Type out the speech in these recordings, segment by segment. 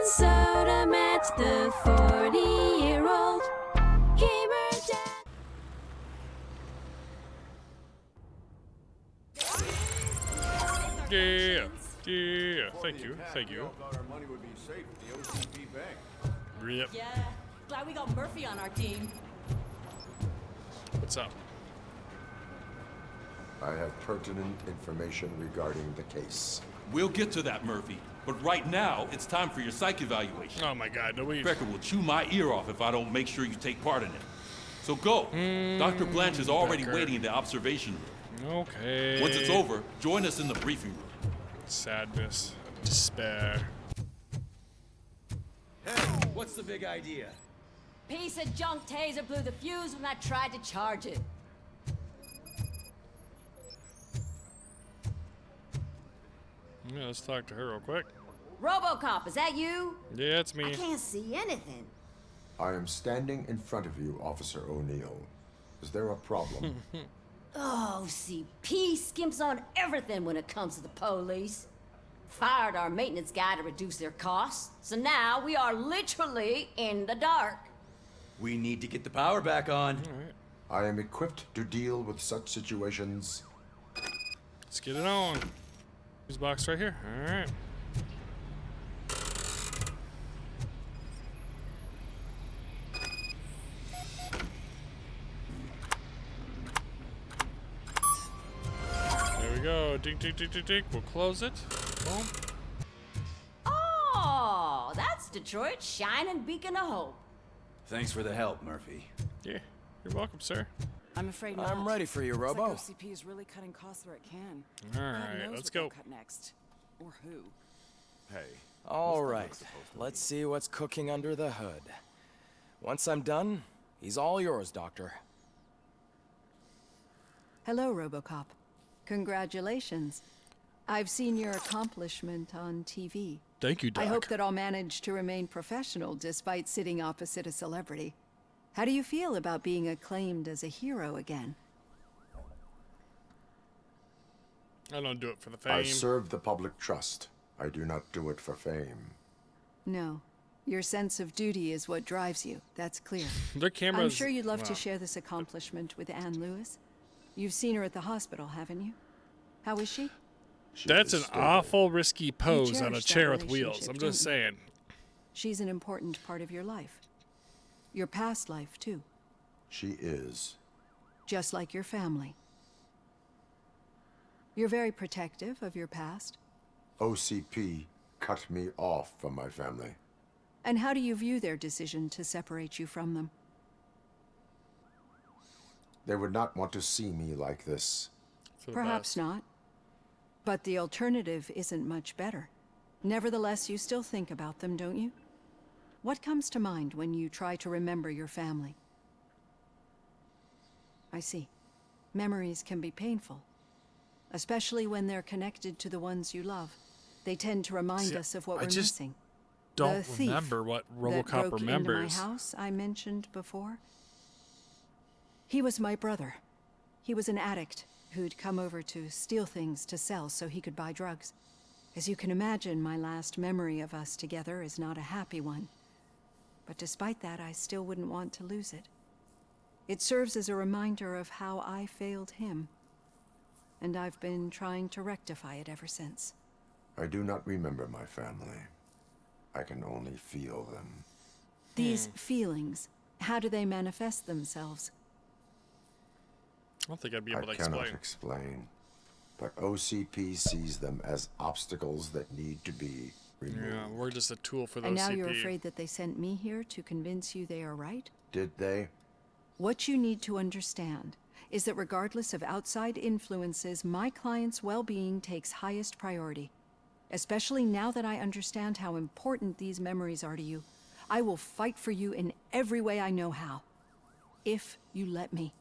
MinnesotaMat, the 40-year-old gamer dad. Yeah, thank you. Our money would be safe at the OCP bank. Yep. Yeah, glad we got Murphy on our team. What's up? I have pertinent information regarding the case. We'll get to that, Murphy. But right now, it's time for your psych evaluation. Oh my God, nobody. Becker will chew my ear off if I don't make sure you take part in it. So go. Dr. Blanche is already Becker. waiting in the observation room. Okay. Once it's over, join us in the briefing room. Sadness, despair. Hey, what's the big idea? Piece of junk taser blew the fuse when I tried to charge it. Yeah, let's talk to her real quick. RoboCop, is that you? Yeah, it's me. I can't see anything. I am standing in front of you, Officer O'Neill. Is there a problem? Oh, CP skimps on everything when it comes to the police. Fired our maintenance guy to reduce their costs, so now we are literally in the dark. We need to get the power back on. I am equipped to deal with such situations. Let's get it on. Fuse box right here. All right. There we go. Ding, ding, ding, ding, ding. We'll close it. Boom. Oh, that's Detroit's shining beacon of hope. Thanks for the help, Murphy. Yeah, you're welcome, sir. I'm afraid not. I'm ready for you, Looks Robo. like OCP is really cutting costs where it can. All God right, knows let's what go. they'll cut next, or who. Hey. All right, let's see what's cooking under the hood. Once I'm done, he's all yours, Doctor. Hello, RoboCop. Congratulations. I've seen your accomplishment on TV. Thank you, Doc. I hope that I'll manage to remain professional despite sitting opposite a celebrity. How do you feel about being acclaimed as a hero again? I don't do it for the fame. I serve the public trust. I do not do it for fame. No. Your sense of duty is what drives you. That's clear. Their cameras. I'm sure you'd love to wow. share this accomplishment with Anne Lewis. You've seen her at the hospital, haven't you? How is she? She That's is an stable. awful risky pose on a cherish that chair with wheels. relationship, I'm don't just you? saying. She's an important part of your life. Your past life, too. She is. Just like your family. You're very protective of your past. OCP cut me off from my family. And how do you view their decision to separate you from them? They would not want to see me like this. For the Perhaps best. not. But the alternative isn't much better. Nevertheless, you still think about them, don't you? What comes to mind when you try to remember your family? I see. Memories can be painful, especially when they're connected to the ones you love. They tend to remind See, us of what I we're just missing. Don't The thief remember what that RoboCop broke remembers. into my house I mentioned before. He was my brother. He was an addict who'd come over to steal things to sell so he could buy drugs. As you can imagine, my last memory of us together is not a happy one. But despite that, I still wouldn't want to lose it. It serves as a reminder of how I failed him. And I've been trying to rectify it ever since. I do not remember my family. I can only feel them. These feelings, how do they manifest themselves? I don't think I'd be I able to cannot explain. explain. But OCP sees them as obstacles that need to be removed. Yeah, we're just a tool for the And now OCP. you're afraid that they sent me here to convince you they are right? Did they? What you need to understand is that regardless of outside influences, my client's well-being takes highest priority. Especially now that I understand how important these memories are to you. I will fight for you in every way I know how. If you let me.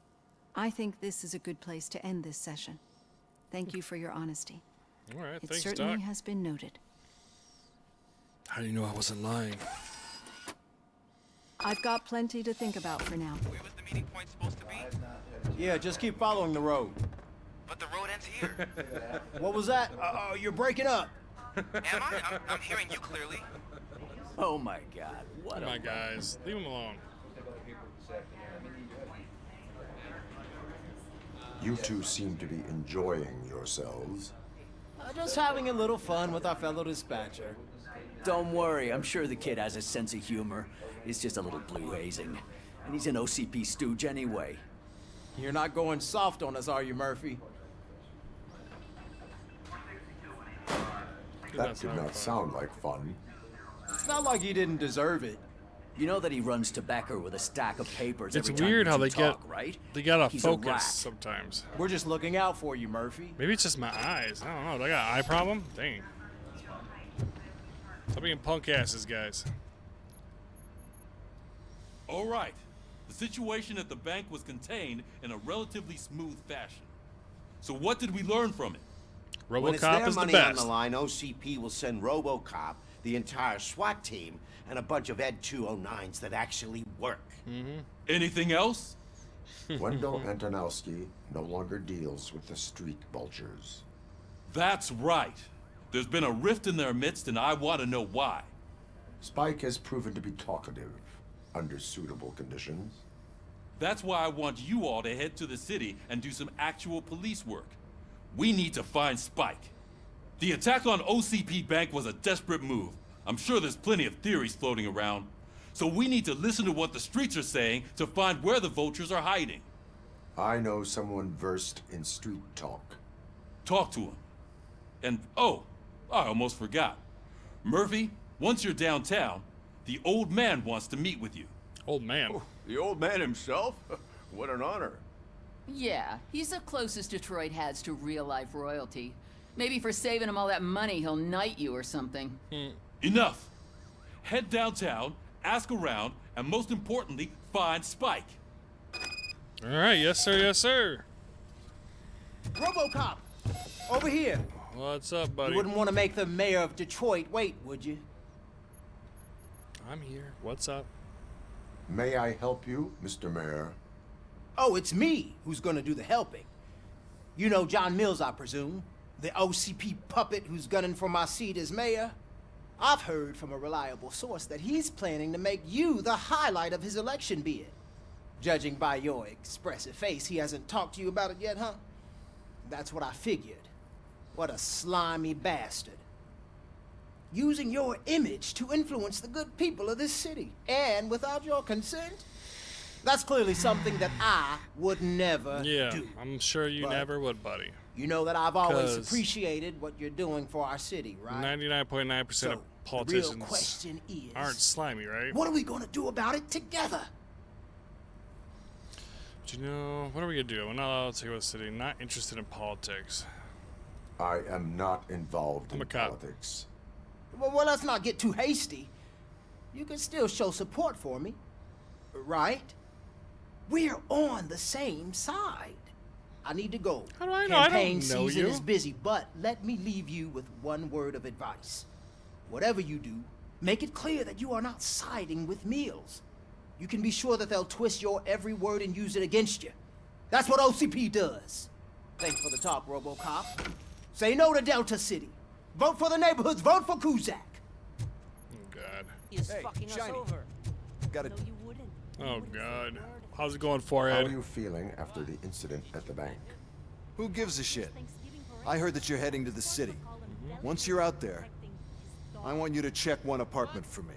I think this is a good place to end this session. Thank you for your honesty. All right, It thanks, certainly Doc. has been noted. How do you know I wasn't lying? I've got plenty to think about for now. Where was the meeting point supposed to be? Yeah, just keep following the road. But the road ends here. What was that? You're breaking up. Am I? I'm hearing you clearly. Oh my God! What Come on, guys. Leave him alone. You two seem to be enjoying yourselves. Just having a little fun with our fellow dispatcher. Don't worry, I'm sure the kid has a sense of humor. It's just a little blue hazing. And he's an OCP stooge anyway. You're not going soft on us, are you, Murphy? That did not sound like fun. It's not like he didn't deserve it. You know that he runs to Becker with a stack of papers It's every time weird you how two they talk, get right? they gotta He's a focus rat. sometimes. We're just looking out for you, Murphy. Maybe it's just my eyes. I don't know. Do I got an eye problem? Dang. Stop being punk asses, guys. All right. The situation at the bank was contained in a relatively smooth fashion. So what did we learn from it? When it's RoboCop their is the money on best. the line, OCP will send RoboCop, the entire SWAT team, and a bunch of Ed.209s that actually work. Anything else? Wendell Antonowski no longer deals with the street vultures. That's right. There's been a rift in their midst, and I want to know why. Spike has proven to be talkative under suitable conditions. That's why I want you all to head to the city and do some actual police work. We need to find Spike. The attack on OCP Bank was a desperate move. I'm sure there's plenty of theories floating around. So we need to listen to what the streets are saying to find where the vultures are hiding. I know someone versed in street talk. Talk to him. And, oh, I almost forgot. Murphy, once you're downtown, the old man wants to meet with you. Old man. Oh, the old man himself? What an honor. Yeah, he's the closest Detroit has to real-life royalty. Maybe for saving him all that money, he'll knight you or something. Enough. Head downtown, ask around, and most importantly, find Spike. All right, yes sir, yes sir. RoboCop, over here. What's up, buddy? You wouldn't want to make the mayor of Detroit wait, would you? I'm here. What's up? May I help you, Mr. Mayor? Oh, it's me who's gonna do the helping. You know John Mills, I presume? The OCP puppet who's gunning for my seat as mayor? I've heard from a reliable source that he's planning to make you the highlight of his election bid. Judging by your expressive face, he hasn't talked to you about it yet, huh? That's what I figured. What a slimy bastard. Using your image to influence the good people of this city. And without your consent? That's clearly something that I would never do. Yeah, I'm sure you But never would, buddy. You know that I've always 'Cause appreciated what you're doing for our city, right? 99.9% of So, the politicians real question is, aren't slimy, right? what are we gonna do about it together? But you know, what are we gonna do? We're not allowed to go to the city. Not interested in politics. I am not involved I'm in a cop. politics. Well, let's not get too hasty. You can still show support for me, right? We're on the same side. I need to go. How do I know? I Campaign don't know season you. is busy, but let me leave you with one word of advice. Whatever you do, make it clear that you are not siding with Mills. You can be sure that they'll twist your every word and use it against you. That's what OCP does. Thanks for the talk, RoboCop. Say no to Delta City. Vote for the neighborhoods. Vote for Kuzak. Oh God. He's fucking us over. Got it. No, you wouldn't. Oh God. How's it going, How forehead? are you feeling after the incident at the bank? Who gives a shit? I heard that you're heading to the city. Once you're out there, I want you to check one apartment for me.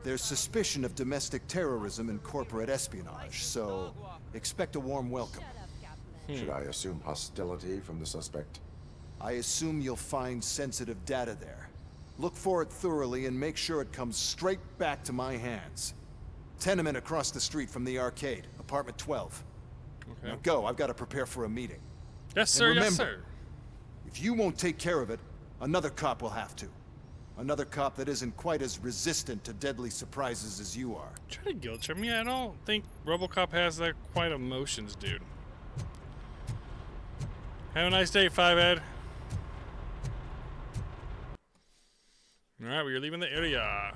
There's suspicion of domestic terrorism and corporate espionage, so expect a warm welcome. Should I assume hostility from the suspect? I assume you'll find sensitive data there. Look for it thoroughly and make sure it comes straight back to my hands. Tenement across the street from the arcade, apartment 12. Okay. Now go, I've got to prepare for a meeting. Yes, And sir. remember, Yes, sir. if you won't take care of it, another cop will have to. Another cop that isn't quite as resistant to deadly surprises as you are. Try to guilt trip me. I don't think RoboCop has that quite emotions, dude. Have a nice day, FIVEHEAD. All right, we're leaving the area.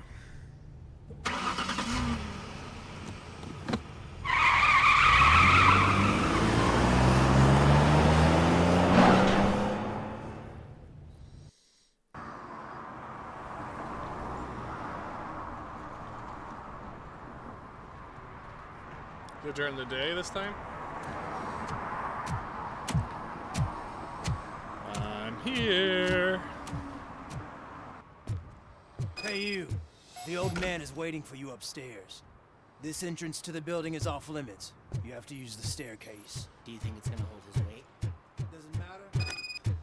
Is it during the day this time? I'm here. Hey, you. The old man is waiting for you upstairs. This entrance to the building is off limits. You have to use the staircase. Do you think it's gonna hold his weight? Doesn't matter.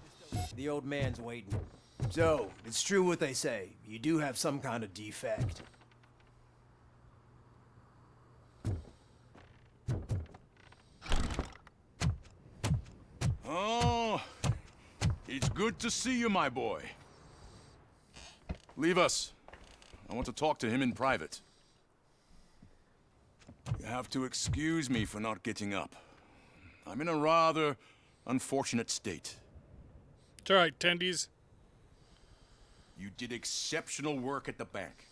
The old man's waiting. So, it's true what they say. You do have some kind of defect. Oh, it's good to see you, my boy. Leave us. I want to talk to him in private. You have to excuse me for not getting up. I'm in a rather unfortunate state. It's alright, tendies. You did exceptional work at the bank.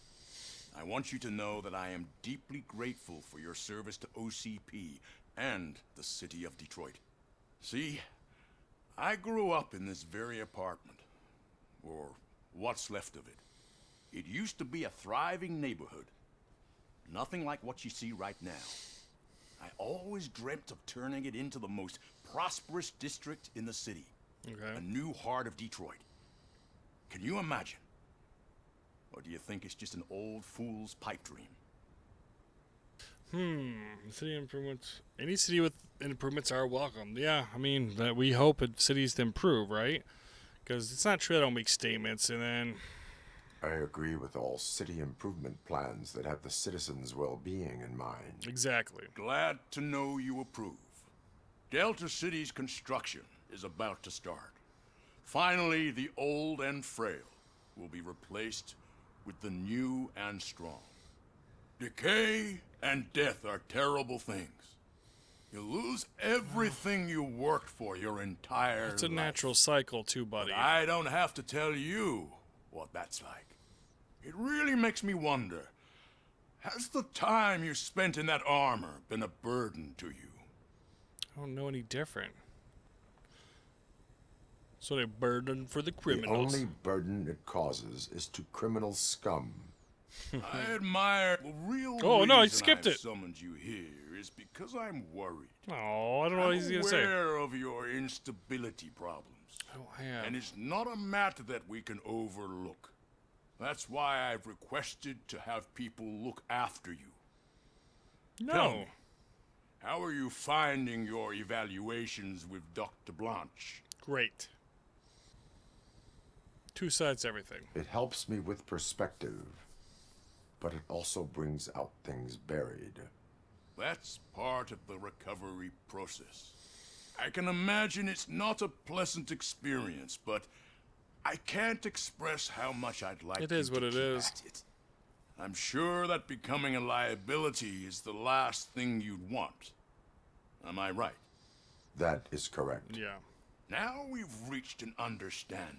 I want you to know that I am deeply grateful for your service to OCP and the city of Detroit. See, I grew up in this very apartment, or what's left of it. It used to be a thriving neighborhood. Nothing like what you see right now. I always dreamt of turning it into the most prosperous district in the city. Okay. A new heart of Detroit. Can you imagine? Or do you think it's just an old fool's pipe dream? City improvements. Any city with improvements are welcome. Yeah, I mean, that we hope cities to improve, right? Because it's not true I don't make statements and then... I agree with all city improvement plans that have the citizens' well-being in mind. Exactly. Glad to know you approve. Delta City's construction is about to start. Finally, the old and frail will be replaced with the new and strong. Decay and death are terrible things. You lose everything you worked for your entire life. It's a natural cycle too, buddy. But I don't have to tell you what that's like. It really makes me wonder, has the time you spent in that armor been a burden to you? I don't know any different. So a burden for the criminals. The only burden it causes is to criminal scum. I admire the real Oh, no, I reason skipped I've it. summoned you here is because I'm worried. Oh, I don't know what he's I'm gonna say. aware of your instability problems. Oh, yeah. And it's not a matter that we can overlook. That's why I've requested to have people look after you. No. Tell me, how are you finding your evaluations with Dr. Blanche? Great. Two sides to everything. It helps me with perspective, but it also brings out things buried. That's part of the recovery process. I can imagine it's not a pleasant experience, but I can't express how much I'd like It is you what to it keep is. at it. I'm sure that becoming a liability is the last thing you'd want. Am I right? That is correct. Yeah. Now we've reached an understanding.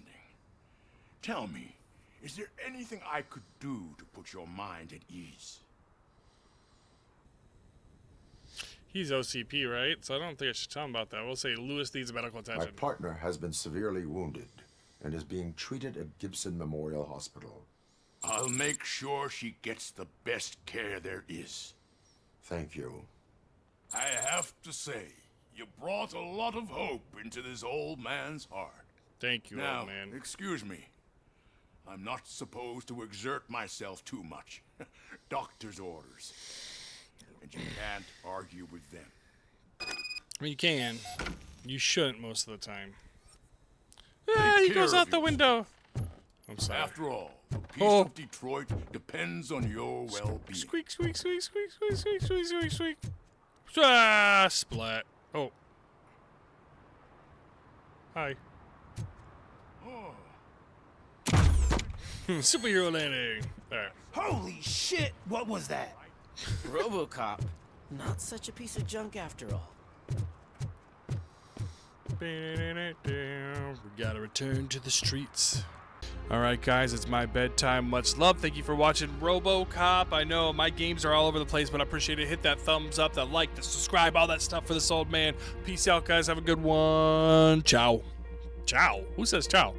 Tell me, is there anything I could do to put your mind at ease? He's OCP, right? So I don't think I should tell him about that. We'll say Lewis needs medical My attention. partner has been severely wounded and is being treated at Gibson Memorial Hospital. I'll make sure she gets the best care there is. Thank you. I have to say, you brought a lot of hope into this old man's heart. Thank you, Now, old man. excuse me. I'm not supposed to exert myself too much. Doctor's orders. And you can't argue with them. I mean, you can. You shouldn't most of the time. Take Ah, he care goes of out the window. I'm sorry. After all, the peace Oh. of Detroit depends on your well-being. Squeak, squeak, squeak, squeak, squeak, squeak, squeak, squeak, squeak. Ah, splat. Oh. Hi. Oh. Superhero landing. There. Holy shit! What was that? RoboCop. Not such a piece of junk after all. We gotta return to the streets. Alright guys, it's my bedtime. Much love. Thank you for watching RoboCop. I know my games are all over the place, but I appreciate it. Hit that thumbs up, that like, that subscribe, all that stuff for this old man. Peace out guys. Have a good one. Ciao. Ciao. Who says ciao?